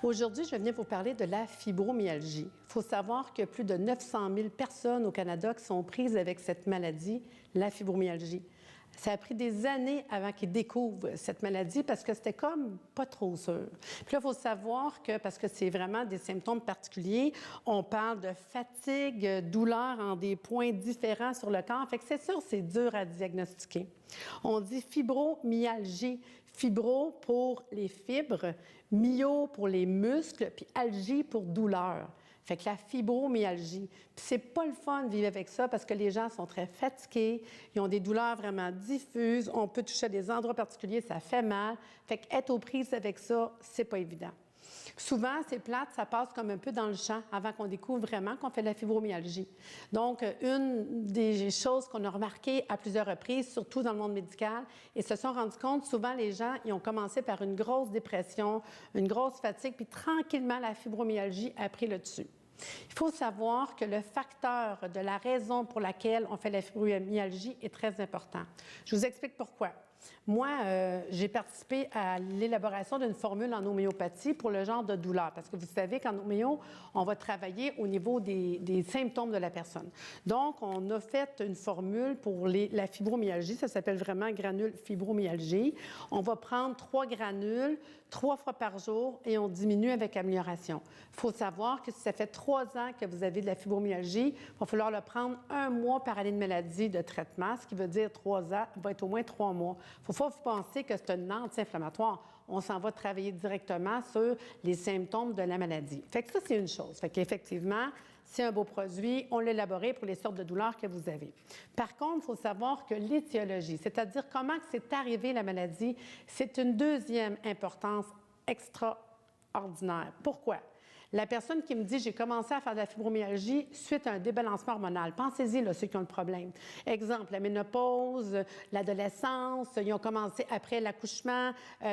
Aujourd'hui, je vais venir vous parler de la fibromyalgie. Il faut savoir que plus de 900 000 personnes au Canada qui sont prises avec cette maladie, la fibromyalgie. Ça a pris des années avant qu'ils découvrent cette maladie parce que c'était comme pas trop sûr. Puis là, il faut savoir que, parce que c'est vraiment des symptômes particuliers, on parle de fatigue, douleur en des points différents sur le corps. Fait que c'est sûr, c'est dur à diagnostiquer. On dit fibromyalgie. Fibro pour les fibres, myo pour les muscles, puis algie pour douleur. Fait que la fibromyalgie. Puis c'est pas le fun de vivre avec ça parce que les gens sont très fatigués, ils ont des douleurs vraiment diffuses, on peut toucher à des endroits particuliers, ça fait mal. Fait qu'être aux prises avec ça, c'est pas évident. Souvent, c'est plate, ça passe comme un peu dans le champ avant qu'on découvre vraiment qu'on fait de la fibromyalgie. Donc, une des choses qu'on a remarquées à plusieurs reprises, surtout dans le monde médical, et se sont rendus compte, souvent les gens, ils ont commencé par une grosse dépression, une grosse fatigue, puis tranquillement, la fibromyalgie a pris le dessus. Il faut savoir que le facteur de la raison pour laquelle on fait la fibromyalgie est très important. Je vous explique pourquoi. Moi, j'ai participé à l'élaboration d'une formule en homéopathie pour le genre de douleur, parce que vous savez qu'en homéo, on va travailler au niveau des symptômes de la personne. Donc, on a fait une formule pour la fibromyalgie, ça s'appelle vraiment granule fibromyalgie. On va prendre 3 granules 3 fois par jour et on diminue avec amélioration. Il faut savoir que si ça fait 3 ans que vous avez de la fibromyalgie, il va falloir le prendre 1 mois par année de maladie de traitement, ce qui veut dire 3 ans, va être au moins 3 mois. Il ne faut pas vous penser que c'est un anti-inflammatoire. On s'en va travailler directement sur les symptômes de la maladie. Fait que ça, c'est une chose. Fait qu'effectivement, c'est un beau produit. On l'a élaboré pour les sortes de douleurs que vous avez. Par contre, il faut savoir que l'étiologie, c'est-à-dire comment c'est arrivé la maladie, c'est une deuxième importance extraordinaire. Pourquoi? La personne qui me dit « j'ai commencé à faire de la fibromyalgie suite à un débalancement hormonal », pensez-y, là, ceux qui ont le problème. Exemple, la ménopause, l'adolescence, ils ont commencé après l'accouchement,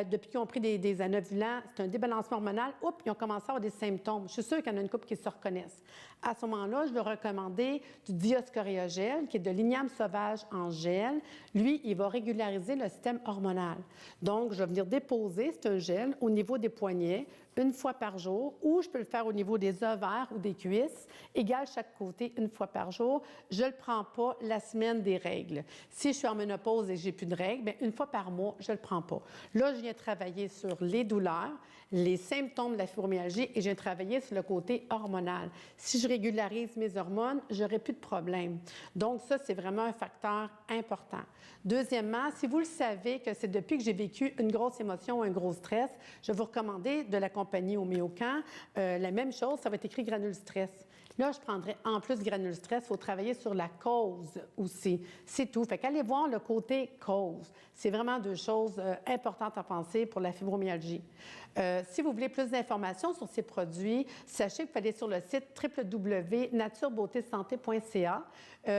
depuis qu'ils ont pris des anovulants, c'est un débalancement hormonal, oups, ils ont commencé à avoir des symptômes. Je suis sûre qu'il y en a une couple qui se reconnaissent. À ce moment-là, je vais recommander du Dioscoréogel, qui est de l'igname sauvage en gel. Lui, il va régulariser le système hormonal. Donc, je vais venir déposer, c'est un gel, au niveau des poignets, 1 fois par jour, ou je peux le faire au niveau des ovaires ou des cuisses, égal chaque côté 1 fois par jour. Je ne le prends pas la semaine des règles. Si je suis en ménopause et que je n'ai plus de règles, bien, 1 fois par mois, je ne le prends pas. Là, je viens travailler sur les douleurs, les symptômes de la fibromyalgie et je viens travailler sur le côté hormonal. Si je régularise mes hormones, je n'aurai plus de problème. Donc, ça, c'est vraiment un facteur important. Deuxièmement, si vous le savez que c'est depuis que j'ai vécu une grosse émotion ou un gros stress, je vais vous recommander de l'accompagner au Méocan. La même chose, ça va être écrit granule stress. Là, je prendrais en plus granule stress, il faut travailler sur la cause aussi. C'est tout. Fait qu'allez voir le côté cause. C'est vraiment 2 choses importantes à penser pour la fibromyalgie. Si vous voulez plus d'informations sur ces produits, sachez que vous allez sur le site www.naturebeautésanté.ca.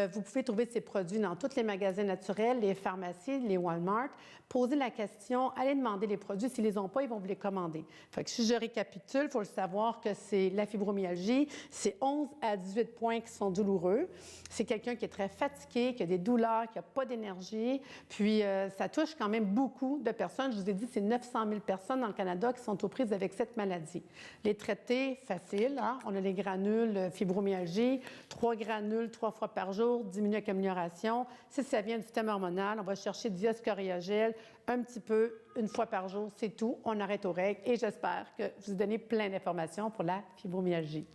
Vous pouvez trouver ces produits dans tous les magasins naturels, les pharmacies, les Walmart. Posez la question, allez demander les produits. S'ils ne les ont pas, ils vont vous les commander. Fait que si je récapitule, il faut le savoir que c'est la fibromyalgie, c'est 11 à 18 points qui sont douloureux. C'est quelqu'un qui est très fatigué, qui a des douleurs, qui n'a pas d'énergie. Puis, ça touche quand même beaucoup de personnes. Je vous ai dit, c'est 900 000 personnes dans le Canada qui sont aux prises avec cette maladie. Les traités, faciles, hein? On a les granules fibromyalgie, 3 granules 3 fois par jour, diminue avec amélioration. Si ça vient du système hormonal, on va chercher du Dioscoréogel, un petit peu, 1 fois par jour, c'est tout. On arrête aux règles et j'espère que je vous ai donné plein d'informations pour la fibromyalgie.